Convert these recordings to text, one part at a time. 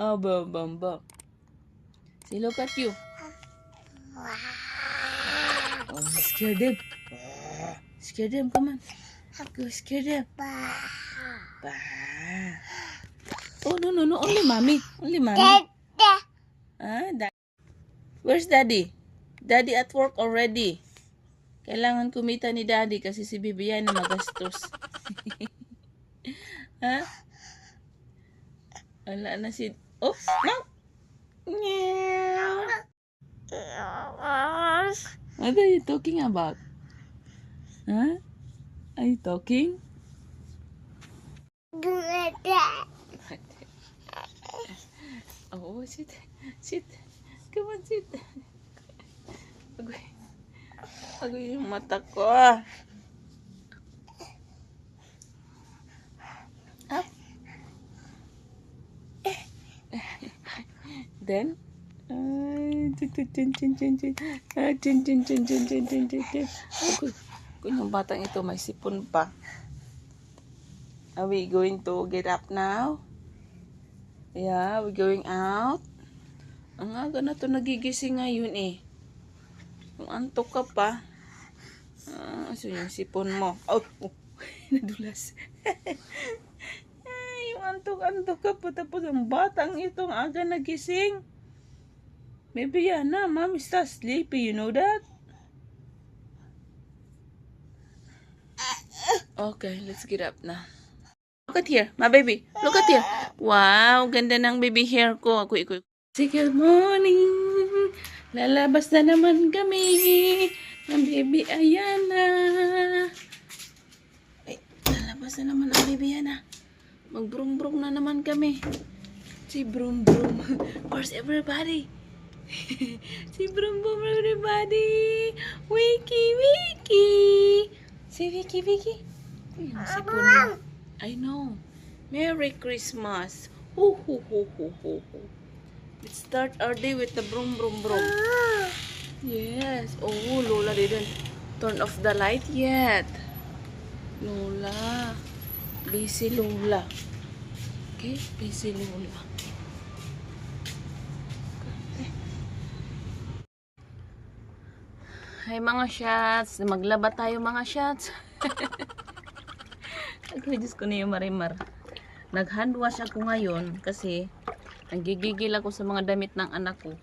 Oh, bum, bum, bum. See, look at you. Oh, scare them. Scare them, come on. Go scare them. Bah. Oh, no, no, no. Only mommy. Only mommy. Where's daddy? Daddy at work already. Kailangan kumita ni daddy kasi si Bibian na magastos. Ha? Wala na si... Oh, no! What are you talking about? Huh? Are you talking? Oh, sit. Sit. Come on, sit. Agoy. Agoy yung mata ko. Up. Then, kung yung batang ito may sipon pa. Are we going to get up now? Yeah, we're going out. Ang aga na to nagigising ngayon eh. Kung antok ka pa. So yung sipon mo. Oh, nadulas. Yung antok-antok ka pa. Tapos ang batang itong aga nagising. Maybe Yana, mom is still sleepy. You know that? Okay, let's get up na. Look at here, my baby. Look at here. Wow, ganda ng baby hair ko. Ako. Say good morning. Lalabas na naman kami. Ng baby Ayana. Ay, lalabas na naman ang baby Ayana. Mag-brum-brum na naman kami. Si brum-brum. Where's everybody? Si brum-brum everybody. Wiki. Si Wiki. Uy, ang sipon mo. I know. Merry Christmas. Ho. Let's start our day with the brum. Yes. Oh, Lola didn't turn off the light yet. Lola. Busy Lola. Okay, busy Lola. Hi mga shots. Maglaba tayo mga shots. Diyos ko na yung marimar. Nag-handwash ako ngayon kasi nagigigil ako sa mga damit ng anak ko.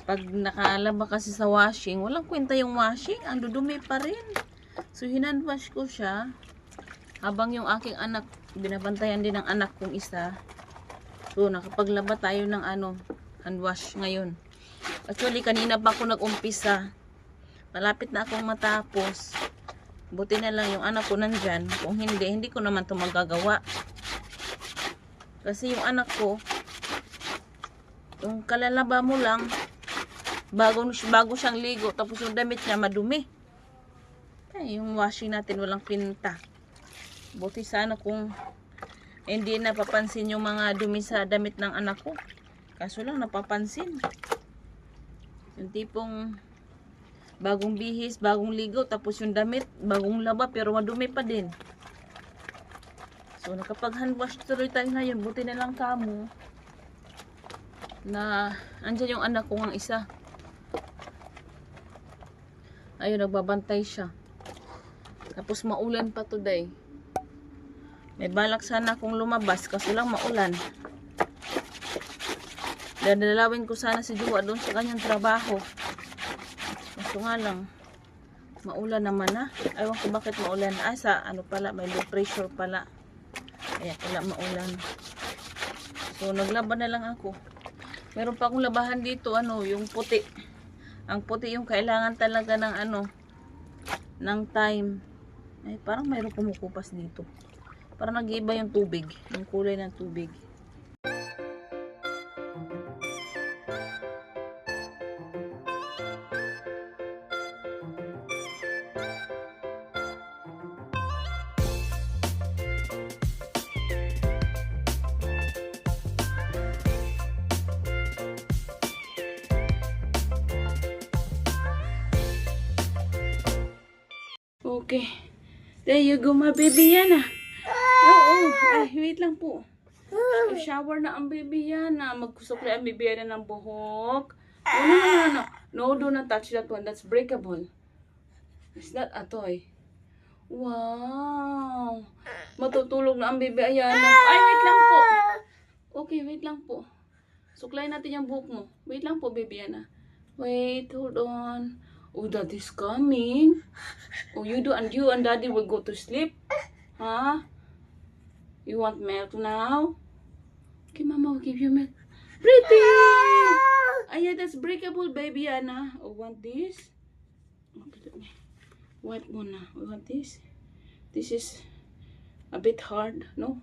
Pag nakalaba kasi sa washing, walang kwenta yung washing. Ang dudumi pa rin. So, hinandwash ko siya. Habang yung aking anak, binabantayan din ng anak kong isa. So, nakapaglaba tayo ng handwash ngayon. Actually, kanina pa ako nag-umpisa. Malapit na akong matapos. Buti na lang yung anak ko nandyan. Kung hindi ko naman ito magagawa. Kasi yung anak ko, yung kalalaba mo lang, bago siyang ligo, tapos yung damit niya madumi. Yung washing natin walang pinta. Buti sana kung hindi napapansin yung mga dumi sa damit ng anak ko. Kaso lang napapansin. Yung tipong bagong bihis, bagong ligo, tapos yung damit, bagong laba, pero madumi pa din. So, nakapag-handwash tuloy tayo ngayon. Buti na lang kamo na andyan yung anak ko ang isa. Ayun, nagbabantay siya. Tapos maulan pa today. May balak sana akong lumabas, kaso lang maulan. Dadalawin ko sana si Juwa doon sa kanyang trabaho. Kaso nga lang, maulan naman na. Ewan ko bakit maulan. Sa pala, may low pressure pala. Kaya pala maulan. So, naglaban na lang ako. Meron pa akong labahan dito, yung puti. Ang puti yung kailangan talaga ng ng time. Ay, parang mayroong kumukupas dito. Parang nag-iiba yung tubig. Yung kulay ng tubig. Okay. There you go, my baby Yana. Oo. Ay, wait lang po. Shower na ang baby Yana. Magkusukli ang baby Yana ng buhok. No, no, no, no, no. No, do not touch that one. That's breakable. It's not a toy. Wow. Matutulog na ang baby Ayana. Ay, wait lang po. Okay, wait lang po. Suklayin natin yung buhok mo. Wait lang po, baby Yana. Wait, hold on. Oh, daddy's coming. Oh, you and daddy will go to sleep. Huh? You want milk now? Okay, mama will give you milk. Pretty! Ayan, that's breakable, baby Yana. Oh, want this? Okay, let me wipe muna. We want this. This is a bit hard, no?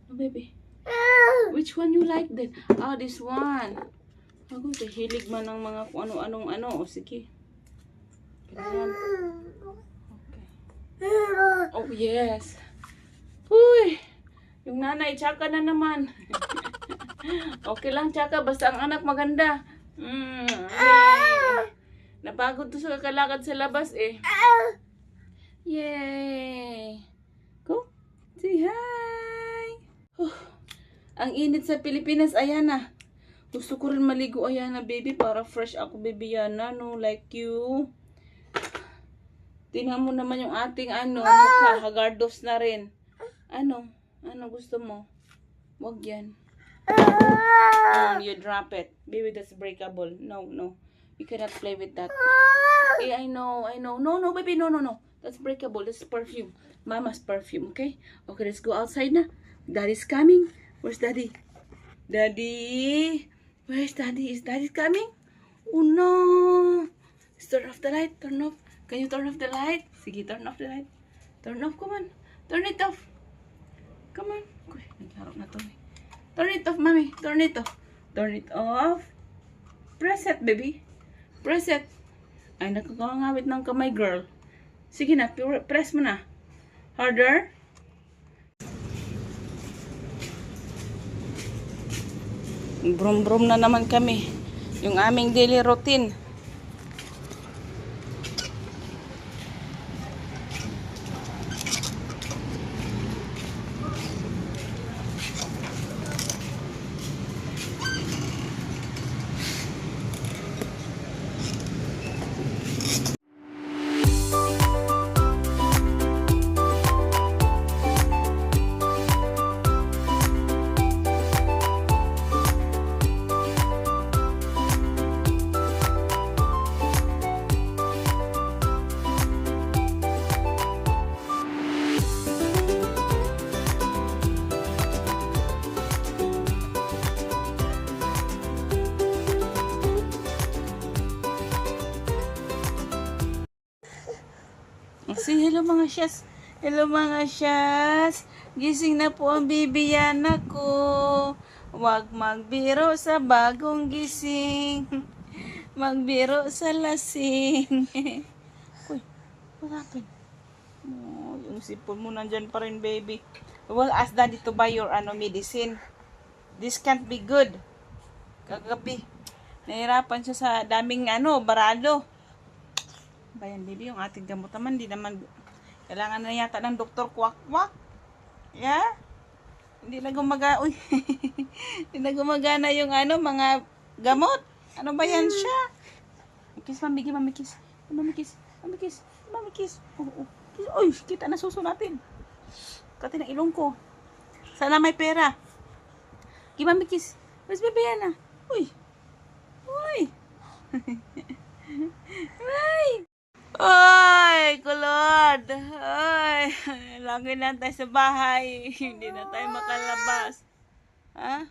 No, baby. Which one you like then? Ah, this one. Ako, hilig man ng mga kung ano-anong ano. O, sige. Ganyan. Okay. Oh, yes. Uy! Yung nanay, tsaka na naman. Okay lang, tsaka. Basta ang anak maganda. Yay! Napagod to sa kakalakad sa labas eh. Yay! Go! Say hi! Ang init sa Pilipinas, Ayana. Gusto ko rin maligo, Ayana, baby. Para fresh ako, baby Yana. No, like you. Tingnan mo naman yung ating mukha. Hagardos na rin. Ano gusto mo? Wag yan. You drop it. Baby, that's breakable. No. You cannot play with that. Eh, I know. No, baby, no. That's breakable. That's perfume. Mama's perfume, okay? Okay, let's go outside na. Daddy's coming. Where's daddy? Daddy? Where's daddy? Is daddy coming? Oh, no. Let's turn off the light. Turn off. Can you turn off the light? Sige, turn off the light. Turn off, come on. Turn it off. Come on. Uy, nagharap na to. Turn it off, mommy. Turn it off. Turn it off. Press it, baby. Press it. Ay, nakakangawit ng kamay, girl. Sige na, press mo na. Harder. Brum-brum na naman kami. Yung aming daily routine. Say hello mga syas. Hello mga syas. Gising na po ang baby Yana ko. Huwag magbiro sa bagong gising. Magbiro sa lasing. Uy, what happened? Oh, yung sipon mo nandyan pa rin, baby. Well, ask daddy to buy your medicine. This can't be good. Kagabi, nahirapan siya sa daming barado. Bayan, baby, yung ating gamot naman, di naman, kailangan na yata ng doktor kwak-kwak. Yeah? Hindi na gumagana yung mga gamot. Ano ba yan siya? Kiss, mami, mami, kiss. Mami, kiss. Mami, kiss. Mami, kiss. Oh. Uy, kita na suso natin. Kati ng ilong ko. Sana may pera. Mami, kiss. Where's baby Yana? Uy. Ay. Ay, kulod. Ay, lagi na tayo sa bahay. Hindi na tayo makalabas. Ha?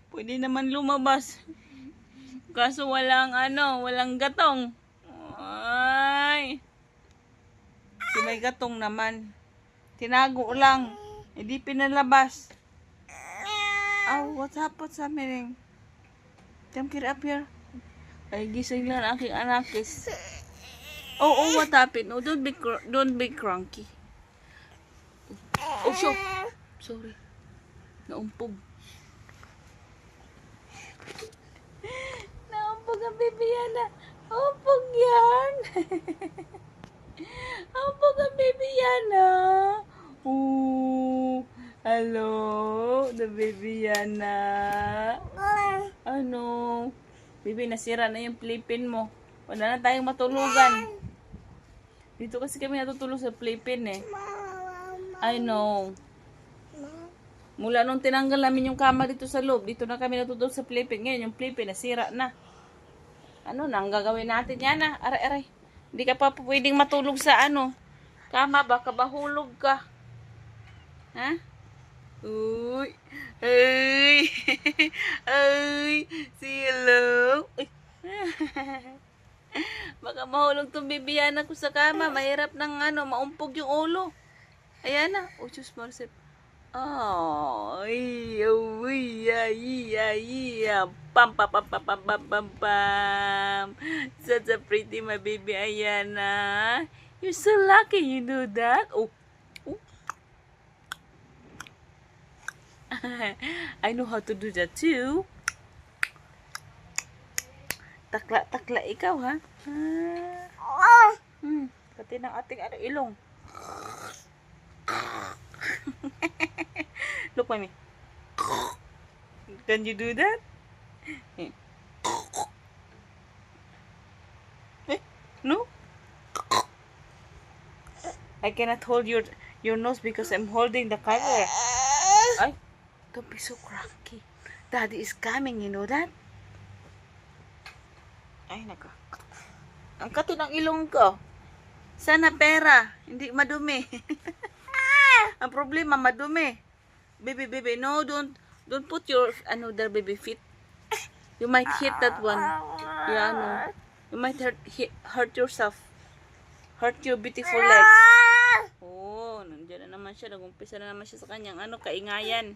Pwede naman lumabas. Kaso walang gatong. Ay. Si may gatong naman. Tinago lang. Hindi pinalabas. Oh, what's happening? Come get up here. Ay, gising lang aking anakis. Oh, what happened? Oh, don't be cranky. Oh, sorry. Naumpog. Naumpog ang baby Yana. Umpog yan. Umpog ang baby Yana. Oh, Hello, the baby Yana. Ano? Baby, nasira na yung playpen mo. Wala na tayong matulugan. Dito kasi kami natutulog sa playpen eh. I know. Mula nung tinanggal namin yung kama dito sa loob, dito na kami natutulog sa playpen. Ngayon yung playpen nasira na. Ano na ang gagawin natin yan ah? Aray. Hindi ka pa pwedeng matulog sa ano. Kama, baka mahulog ka. Ha? Uy. Ay. Ay. Say hello. Ay. Baka mahulog tong bibiyanan ko sa kama. Mahirap ng ano, maumpog yung ulo. Ayan na. Oh, Diyos Marcel. Ay, uy, ay, pam, pam, pam, pam, pam, pam, pam, pam. Such a pretty, my baby Ayana. You're so lucky you know that. Oh, oh. I know how to do that too. Takla ikaw, ha? Pati ng ating ano, ilong. Look, mommy. Can you do that? No? I cannot hold your nose because I'm holding the camera. Ay, don't be so cranky. Daddy is coming, you know that? Ay, nako. Ang kati ng ilong ko. Sana pera, hindi madumi. Ang problema, madumi. Baby, no, don't put your another baby feet. You might hit that one. Yeah, no. You might hurt yourself. Hurt your beautiful legs. Oh, nandiyan na naman siya. Nag-umpisa na naman siya sa kanyang ano, kaingayan.